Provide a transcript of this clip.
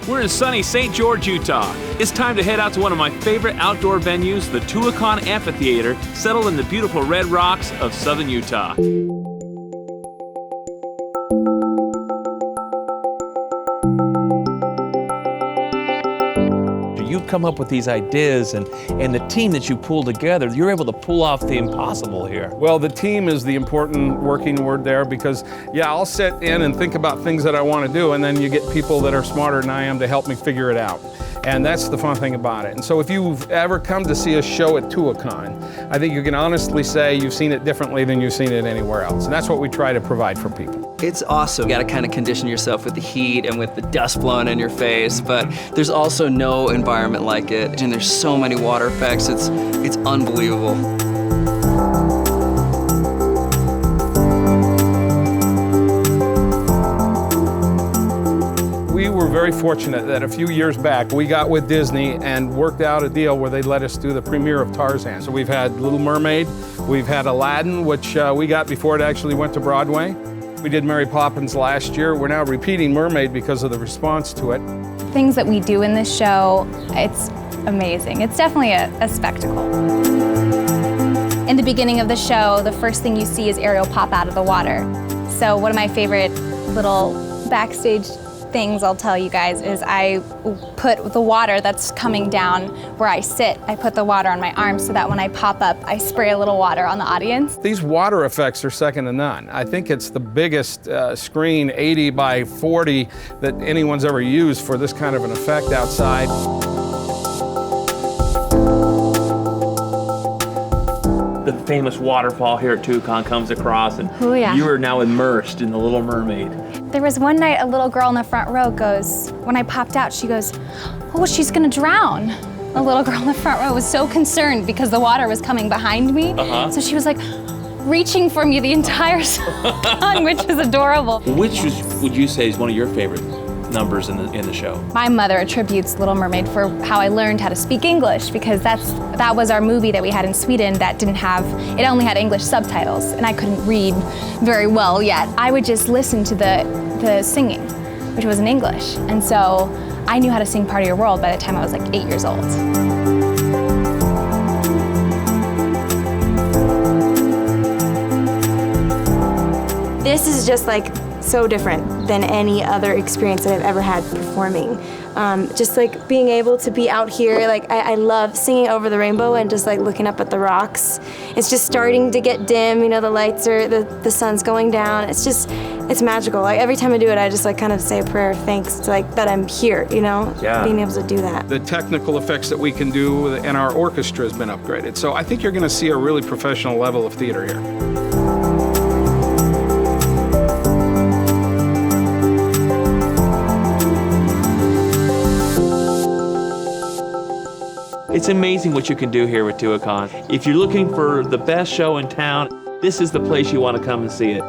We're in sunny St. George, Utah. It's time to head out to one of my favorite outdoor venues, the Tuacahn Amphitheatre, settled in the beautiful red rocks of southern Utah. You come up with these ideas, and the team that you pull together, you're able to pull off the impossible here. Well, the team is the important working word there because, yeah, I'll sit in and think about things that I want to do, and then you get people that are smarter than I am to help me figure it out. And that's the fun thing about it. And so if you've ever come to see a show at Tuacahn, I think you can honestly say you've seen it differently than you've seen it anywhere else. And that's what we try to provide for people. It's awesome. You gotta kind of condition yourself with the heat and with the dust blowing in your face, but there's also no environment like it. And there's so many water effects, it's unbelievable. We were very fortunate that a few years back we got with Disney and worked out a deal where they let us do the premiere of Tarzan. So we've had Little Mermaid, we've had Aladdin, which we got before it actually went to Broadway. We did Mary Poppins last year. We're now repeating Mermaid because of the response to it. Things that we do in this show, it's amazing. It's definitely a spectacle. In the beginning of the show, the first thing you see is Ariel pop out of the water. So one of my favorite little backstage things I'll tell you guys is I put the water that's coming down where I sit, I put the water on my arm so that when I pop up, I spray a little water on the audience. These water effects are second to none. I think it's the biggest screen, 80 by 40, that anyone's ever used for this kind of an effect outside. The famous waterfall here at Tuacahn comes across, and Oh, yeah. you are now immersed in the Little Mermaid. There was one night a little girl in the front row goes, when I popped out, she goes, "Oh, she's gonna drown." A little girl in the front row was so concerned because the water was coming behind me. So she was like reaching for me the entire song, which is adorable. Which would you say is one of your favorite numbers in the show? My mother attributes Little Mermaid for how I learned how to speak English, because that was our movie that we had in Sweden that it only had English subtitles, and I couldn't read very well yet. I would just listen to the singing, which was in English, and so I knew how to sing Part of Your World by the time I was like 8 years old. This is just like so different than any other experience that I've ever had performing. Just like being able to be out here, like I love singing over the rainbow and just like looking up at the rocks. It's just starting to get dim, you know, the lights are, the sun's going down. It's magical. Like every time I do it, I just like kind of say a prayer of thanks to like that I'm here, you know, being able to do that. The technical effects that we can do, and our orchestra has been upgraded. So I think you're gonna see a really professional level of theater here. It's amazing what you can do here with Tuacahn. If you're looking for the best show in town, this is the place you want to come and see it.